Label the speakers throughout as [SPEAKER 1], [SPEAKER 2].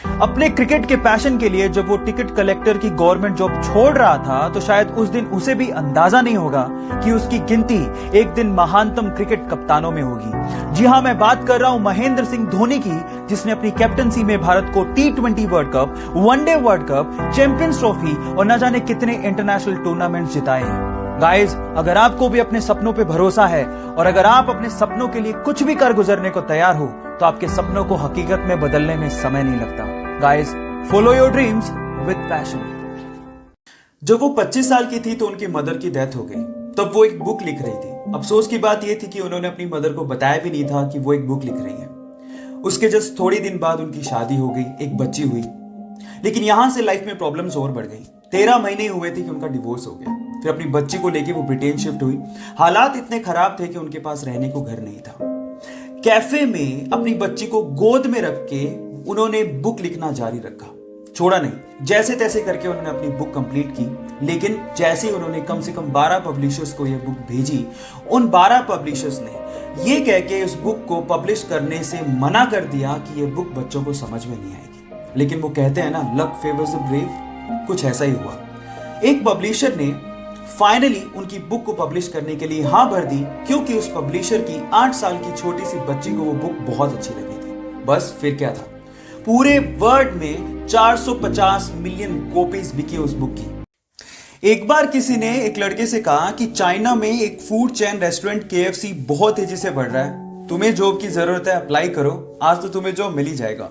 [SPEAKER 1] अपने क्रिकेट के पैशन के लिए जब वो टिकट कलेक्टर की गवर्नमेंट जॉब छोड़ रहा था तो शायद उस दिन उसे भी अंदाजा नहीं होगा कि उसकी गिनती एक दिन महानतम क्रिकेट कप्तानों में होगी। जी हां, मैं बात कर रहा हूं महेंद्र सिंह धोनी की, जिसने अपनी कैप्टनसी में भारत को T20 world cup, one day world cup, champions trophy और न जाने कितने इंटरनेशनल टूर्नामेंट जिताए हैं। गाइस, अगर आपको भी अपने सपनों पे भरोसा है और अगर आप अपने सपनों के लिए कुछ भी कर गुजरने को तैयार हो तो आपके सपनों को हकीकत में बदलने में समय नहीं लगता। Guys, follow your dreams with passion. जब वो 25 साल की थी तो उनकी मदर की डेथ हो गई। तब वो एक बुक लिख रही थी। अफसोस की बात यह थी कि उन्होंने अपनी मदर को बताया भी नहीं था कि वो एक बुक लिख रही है। उसके जस्ट थोड़ी दिन बाद उनकी शादी हो गई, एक बच्ची हुई। लेकिन यहां से लाइफ में प्रॉब्लम्स और बढ़ गई। 13 महीने हुए थे कि उनका डिवोर्स हो गया। फिर अपनी बच्ची को लेके वो ब्रिटेन शिफ्ट हुई। हालात इतने खराब थे कि उनके पास रहने को घर नहीं था। कैफे में अपनी बच्ची को गोद में रख के उन्होंने बुक लिखना जारी रखा, छोड़ा नहीं। जैसे तैसे करके उन्होंने अपनी बुक कंप्लीट की। लेकिन जैसे ही उन्होंने कम से कम 12 पब्लिशर्स को यह बुक भेजी, उन 12 पब्लिशर्स ने ये कह के उस बुक को पब्लिश करने से मना कर दिया कि यह बुक बच्चों को समझ में नहीं आएगी। लेकिन वो कहते हैं ना, लक फेवर्स द ब्रेव, कुछ ऐसा ही हुआ। एक पब्लिशर ने फाइनली उनकी बुक को पब्लिश करने के लिए हाँ भर दी, क्योंकि उस पब्लिशर की 8 साल की छोटी सी बच्ची को वो बुक बहुत अच्छी लगी थी। बस फिर क्या था, पूरे वर्ल्ड में 450 मिलियन कॉपीज बिकी उस बुक की। एक बार किसी ने एक लड़के से कहा कि चाइना में एक फूड चेन रेस्टोरेंट KFC बहुत तेजी से बढ़ रहा है, तुम्हें जॉब की जरूरत है, अप्लाई करो, आज तो तुम्हें जॉब मिल ही जाएगा।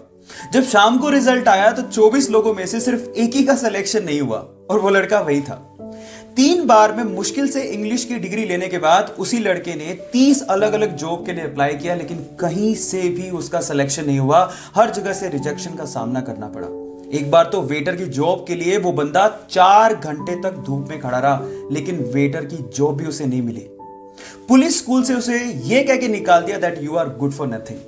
[SPEAKER 1] जब शाम को रिजल्ट आया तो 24 लोगों में से सिर्फ एक ही का सिलेक्शन नहीं हुआ और वो लड़का वही था। 3 बार में मुश्किल से इंग्लिश की डिग्री लेने के बाद उसी लड़के ने 30 अलग अलग जॉब के लिए अप्लाई किया, लेकिन कहीं से भी उसका सिलेक्शन नहीं हुआ। हर जगह से रिजेक्शन का सामना करना पड़ा। एक बार तो वेटर की जॉब के लिए वो बंदा 4 घंटे तक धूप में खड़ा रहा, लेकिन वेटर की जॉब भी उसे नहीं मिली। पुलिस स्कूल से उसे यह कह के निकाल दिया that you are good for nothing,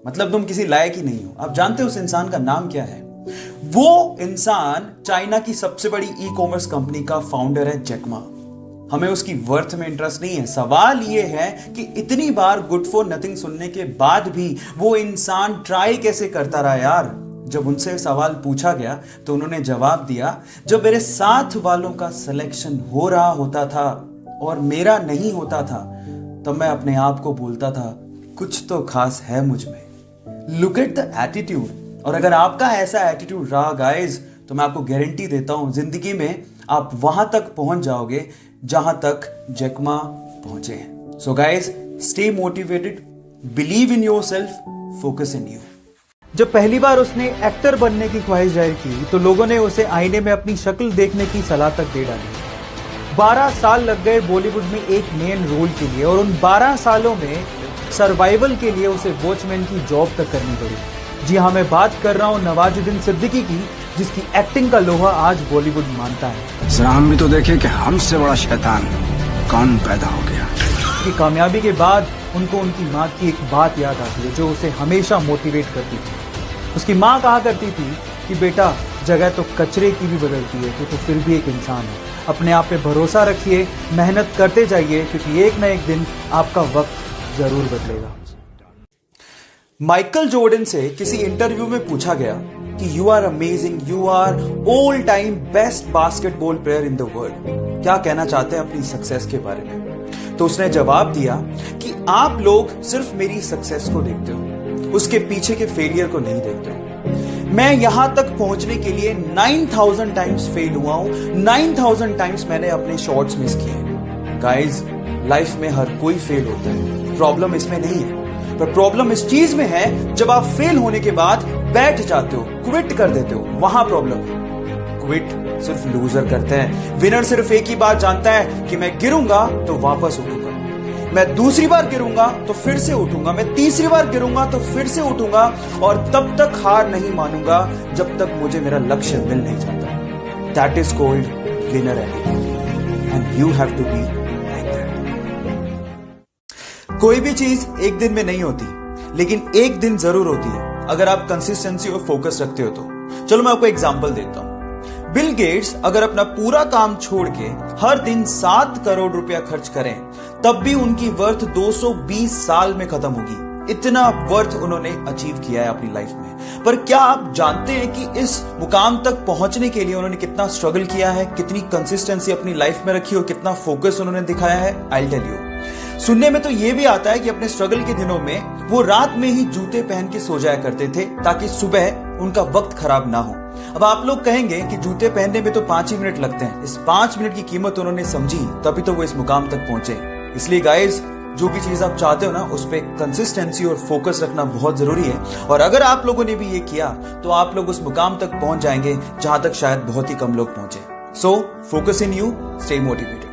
[SPEAKER 1] मतलब तुम किसी लायक ही नहीं हो। आप जानते हो उस इंसान का नाम क्या है? वो इंसान चाइना की सबसे बड़ी ई-कॉमर्स कंपनी का फाउंडर है, जैक मा। हमें उसकी वर्थ में इंटरेस्ट नहीं है। सवाल यह है कि इतनी बार गुड फॉर नथिंग सुनने के बाद भी वो इंसान ट्राई कैसे करता रहा यार। जब उनसे सवाल पूछा गया तो उन्होंने जवाब दिया, जब मेरे साथ वालों का सिलेक्शन हो रहा होता था और मेरा नहीं होता था, तब मैं अपने आप को बोलता था कुछ तो खास है मुझ में। Look at the attitude. और अगर आपका ऐसा एटीट्यूड रहा गाइस, तो मैं आपको गारंटी देता हूं जिंदगी में आप वहां तक पहुंच जाओगे जहां तक जैक मा पहुंचे हैं। So guys, stay motivated, believe in yourself, focus in you. जब पहली बार उसने एक्टर बनने की ख्वाहिश जाहिर की तो लोगों ने उसे आईने में अपनी शक्ल देखने की सलाह तक दे डाली। 12 साल लग गए बॉलीवुड में एक मेन रोल के लिए और उन 12 सालों में सर्वाइवल के लिए उसे वॉचमैन की जॉब तक करनी पड़ी। जी हाँ, मैं बात कर रहा हूं नवाजुद्दीन सिद्दीकी की, जिसकी एक्टिंग का लोहा आज बॉलीवुड मानता है।
[SPEAKER 2] जरा हम भी तो देखें कि हमसे बड़ा शैतान कौन पैदा हो गया।
[SPEAKER 1] की कामयाबी के बाद उनको उनकी माँ की एक बात याद आती है जो उसे हमेशा मोटिवेट करती थी। उसकी माँ कहा करती थी कि बेटा, जगह तो कचरे की भी बदलती है, तो फिर भी एक इंसान है। अपने आप पे भरोसा रखिए, मेहनत करते जाइए, क्योंकि एक ना एक दिन आपका वक्त जरूर बदलेगा। माइकल जॉर्डन से किसी इंटरव्यू में पूछा गया कि you are amazing, you are all time best basketball player in the world, क्या कहना चाहते हैं अपनी सक्सेस के बारे में? तो उसने जवाब दिया कि आप लोग सिर्फ मेरी सक्सेस को देखते हो, उसके पीछे के फेलियर को नहीं देखते हो। मैं यहां तक पहुंचने के लिए 9000 टाइम्स फेल हुआ हूं, 9000 टाइम्स मैंने अपने शॉट्स मिस किए। गाइस, लाइफ में हर कोई फेल होता है, प्रॉब्लम इसमें नहीं है। पर प्रॉब्लम इस चीज में है जब आप फेल होने के बाद बैठ जाते हो, क्विट कर देते हो, वहां प्रॉब्लम है। क्विट सिर्फ लूजर करते हैं। विनर सिर्फ एक ही बात जानता है कि मैं गिरूंगा तो वापस उठूंगा, मैं दूसरी बार गिरूंगा तो फिर से उठूंगा, मैं तीसरी बार गिरूंगा तो फिर से उठूंगा, और तब तक हार नहीं मानूंगा जब तक मुझे मेरा लक्ष्य मिल नहीं जाता। That is called winner attitude and you have to be like that. कोई भी चीज एक दिन में नहीं होती, लेकिन एक दिन जरूर होती है अगर आप कंसिस्टेंसी और फोकस रखते हो तो। चलो मैं आपको एग्जांपल देता हूं। बिल गेट्स अगर अपना पूरा काम छोड़ के हर दिन 7 करोड़ रुपया खर्च करें, तब भी उनकी वर्थ 220 साल में खत्म होगी। इतना वर्थ उन्होंने अचीव किया है अपनी लाइफ में। पर क्या आप जानते हैं कि इस मुकाम तक पहुंचने के लिए उन्होंने कितना स्ट्रगल किया है, कितनी कंसिस्टेंसी अपनी लाइफ में रखी और कितना फोकस उन्होंने दिखाया है? I tell you. सुनने में तो यह भी आता है कि अपने स्ट्रगल के दिनों में वो रात में ही जूते पहन के सो जाया करते थे ताकि सुबह उनका वक्त खराब ना हो। अब आप लोग कहेंगे कि जूते पहनने में तो 5 ही मिनट लगते हैं। इस 5 मिनट की कीमत उन्होंने समझी, तभी तो वो इस मुकाम तक पहुंचे। इसलिए गाइस, जो भी चीज आप चाहते हो ना, उस पर कंसिस्टेंसी और फोकस रखना बहुत जरूरी है। और अगर आप लोगों ने भी ये किया तो आप लोग उस मुकाम तक पहुंच जाएंगे जहां तक शायद बहुत ही कम लोग पहुंचे। So focus in you, stay motivated.